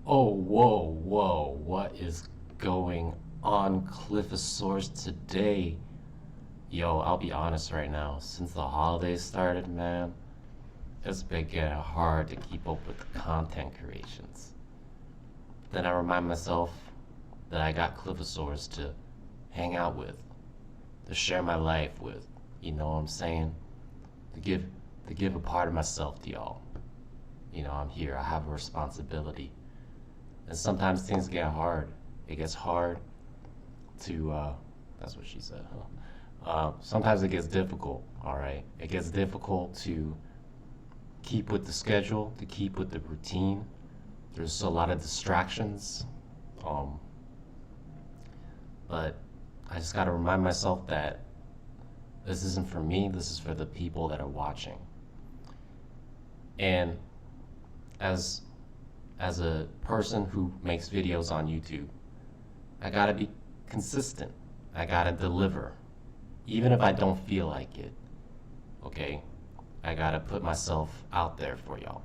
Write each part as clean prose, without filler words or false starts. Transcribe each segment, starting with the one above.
Oh, whoa, what is going on, Cliffasaurs, today? Yo, I'll be honest right now, since the holidays started, man, it's been getting hard to keep up with the content creations. Then I remind myself that I got Cliffasaurs to hang out with, to share my life with, you know what I'm saying? To give a part of myself to y'all. You know, I'm here, I have a responsibility. And sometimes things get hard. It gets hard to, that's what she said, huh? Sometimes it gets difficult, all right? It gets difficult to keep with the schedule, to keep with the routine. There's a lot of distractions. But I just gotta remind myself that this isn't for me, this is for the people that are watching. And as a person who makes videos on YouTube, I gotta be consistent. I gotta deliver, even if I don't feel like it, okay? I gotta put myself out there for y'all.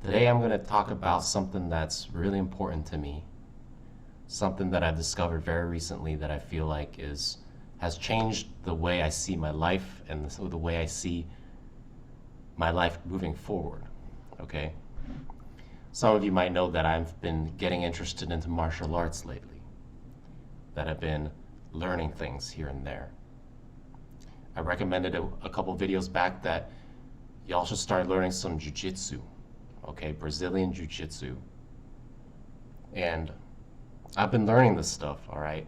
Today I'm gonna talk about something that's really important to me, something that I've discovered very recently that I feel like has changed the way I see my life and the way I see my life moving forward, okay? Some of you might know that I've been getting interested into martial arts lately, that I've been learning things here and there. I recommended a couple videos back that y'all should start learning some Jiu Jitsu, okay, Brazilian Jiu Jitsu. And I've been learning this stuff, all right?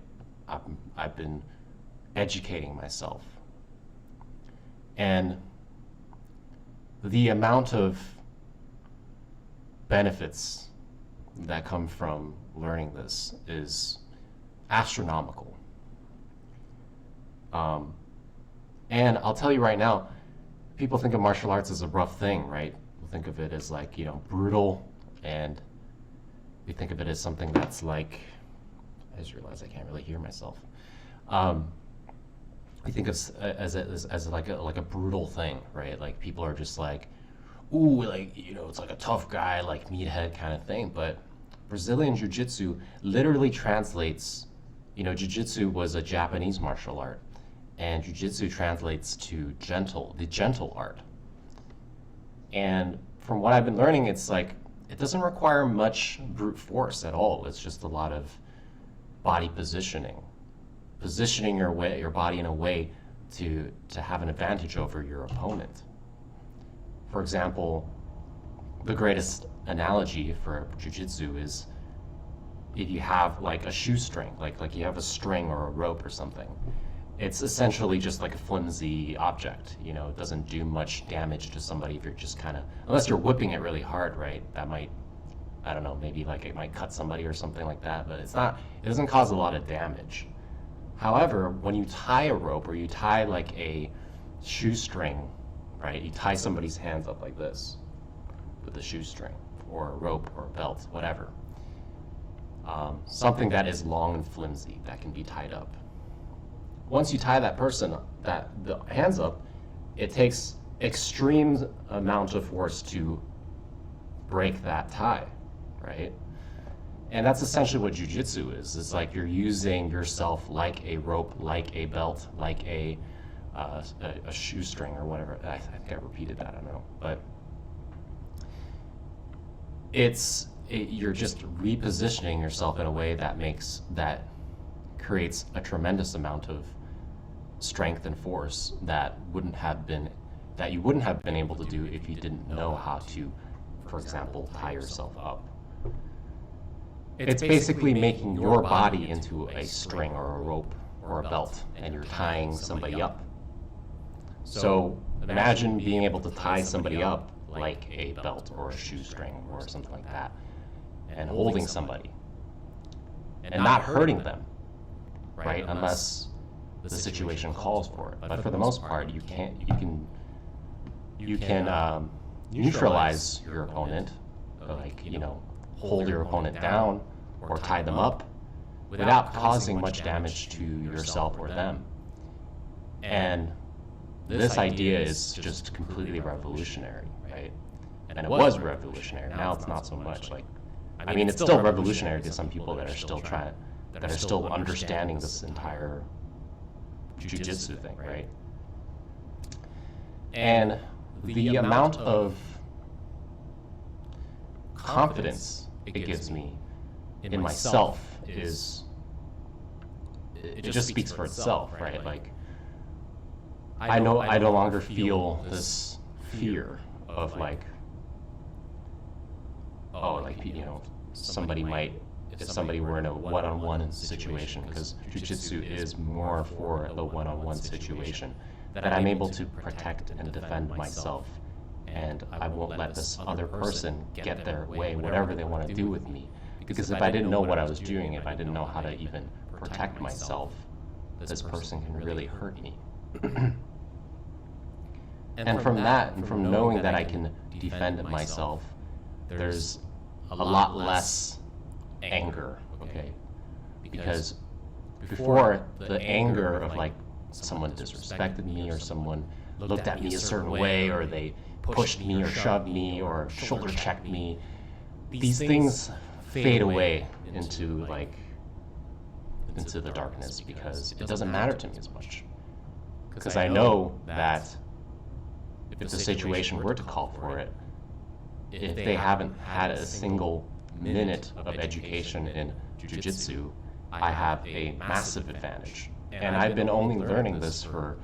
I've been educating myself. And the amount of benefits that come from learning this is astronomical. And I'll tell you right now, people think of martial arts as a rough thing, right? People think of it as like, you know, brutal, and we think of it as something that's like, I just realized I can't really hear myself. We think of as like a brutal thing, right? Like people are just like, ooh, like, you know, it's like a tough guy, like meathead kind of thing. But Brazilian Jiu Jitsu literally translates, you know, Jiu Jitsu was a Japanese martial art, and Jiu Jitsu translates to gentle, the gentle art. And from what I've been learning, it's like, it doesn't require much brute force at all. It's just a lot of body positioning your body in a way to have an advantage over your opponent. For example, the greatest analogy for jiu-jitsu is if you have like a shoestring, like you have a string or a rope or something. It's essentially just like a flimsy object. You know, it doesn't do much damage to somebody if you're just kind of, unless you're whipping it really hard, right? That might, I don't know, maybe like it might cut somebody or something like that, but it doesn't cause a lot of damage. However, when you tie a rope or you tie like a shoestring, right? You tie somebody's hands up like this with a shoestring or a rope or a belt, whatever. Something that is long and flimsy that can be tied up. Once you tie that person, the hands up, it takes extreme amount of force to break that tie, right? And that's essentially what jiu-jitsu is. It's like you're using yourself like a rope, like a belt, like a shoestring or whatever. I think I repeated that, I don't know. But you're just repositioning yourself in a way that creates a tremendous amount of strength and force that you wouldn't have been able to do if you didn't know how to, for example, tie yourself up. It's basically making your body into a string or a rope or a belt, and you're tying somebody up. So imagine being able to tie somebody up like a belt or a shoestring or something like that, and holding somebody and not hurting them, right? Unless the situation calls for it. But for the most part, you can neutralize your opponent, like, you know, hold your opponent down or tie them up without causing much damage to yourself or them. And this idea is just completely revolutionary, right? And it was revolutionary. Now it's not so much. Like, I mean, it's still revolutionary to some people that are still understanding this entire Jiu Jitsu thing, right? And the amount of confidence it gives me in myself it just speaks for itself, right? Like, I no longer feel this fear of like, oh, like, you know, somebody might, if somebody were in a one-on-one situation, because Jiu-Jitsu is more for the one-on-one situation, that I'm able to protect and defend myself, and I won't let this other person get their way, whatever they want to do with me. Because if I didn't know what I was doing, if I didn't know how to even protect myself, this person can really hurt me. And from that, and from knowing that I can defend myself, there's a lot less anger, okay? Because before, the anger of like someone disrespected me, or someone looked at me a certain way, or they pushed me or shoved me or shoulder checked me, these things fade away into the darkness, because it doesn't matter to me as much. Because I know that if the situation were to call for it, if they haven't had a single minute of education in Jiu-Jitsu, I have a massive advantage. And I've been only learning this for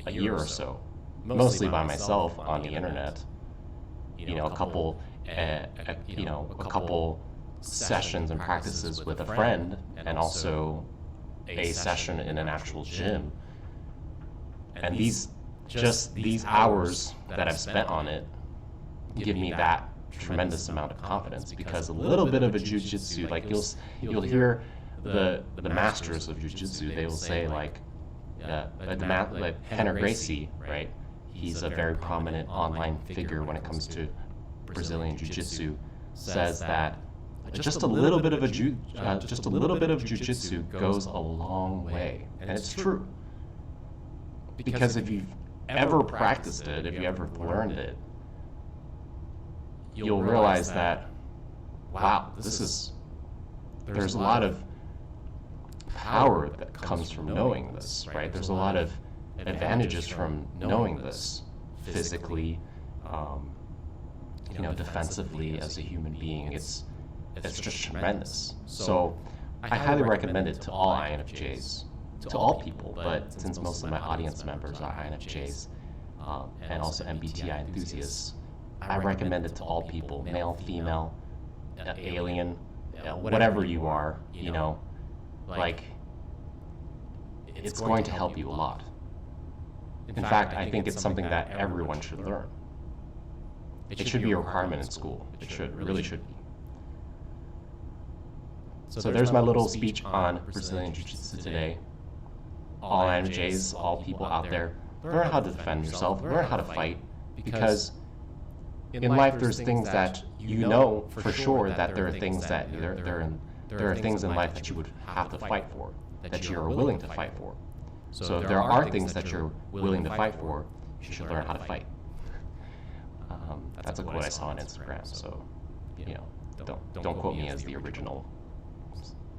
a year or so, mostly by myself on the internet. You know, a couple sessions and practices with a friend, and also a session in an actual gym. And these hours that I've spent on it give me that tremendous amount of confidence, because a little bit of a Jiu-Jitsu, like you'll hear the masters of Jiu-Jitsu, they will say like Royce Gracie, right? He's a very prominent online figure when it comes to Brazilian Jiu-Jitsu, says that just a little bit of Jiu-Jitsu goes a long way, and it's true. Because if you've ever practiced it, if you ever learned it, you'll realize that, wow, there's a lot of power that comes from knowing this, right? There's a lot of advantages from knowing this physically, defensively as a human being. It's just tremendous. So I highly recommend it to all INFJs, to all people, but since most of my audience members are INFJs, and also MBTI enthusiasts, I recommend it to all people, male, female, alien, whatever you are, like, it's going to help you a lot. In fact, I think it's something that everyone should learn. It should be a requirement in school. It really should be. So there's my little speech on Brazilian Jiu-Jitsu today. All INFJs, all people out there, learn how to defend yourself, learn how to fight, because in life there's things that you know for sure that there are things that there are things in life that you would have to fight for, that you're willing to fight for. So if there are things that you're willing to fight for, you should learn how to fight. That's a quote I saw on Instagram, so don't quote me as the original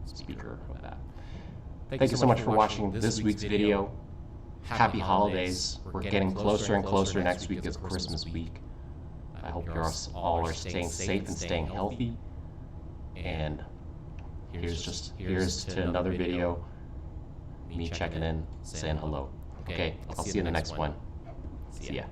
speaker of that. Thank you so much for watching this week's video. Happy holidays. We're getting closer and closer. Next week is Christmas week. I hope you all are staying safe and staying healthy. And here's to another video. Me checking in, saying hello. Okay, I'll see you in the next one. See ya.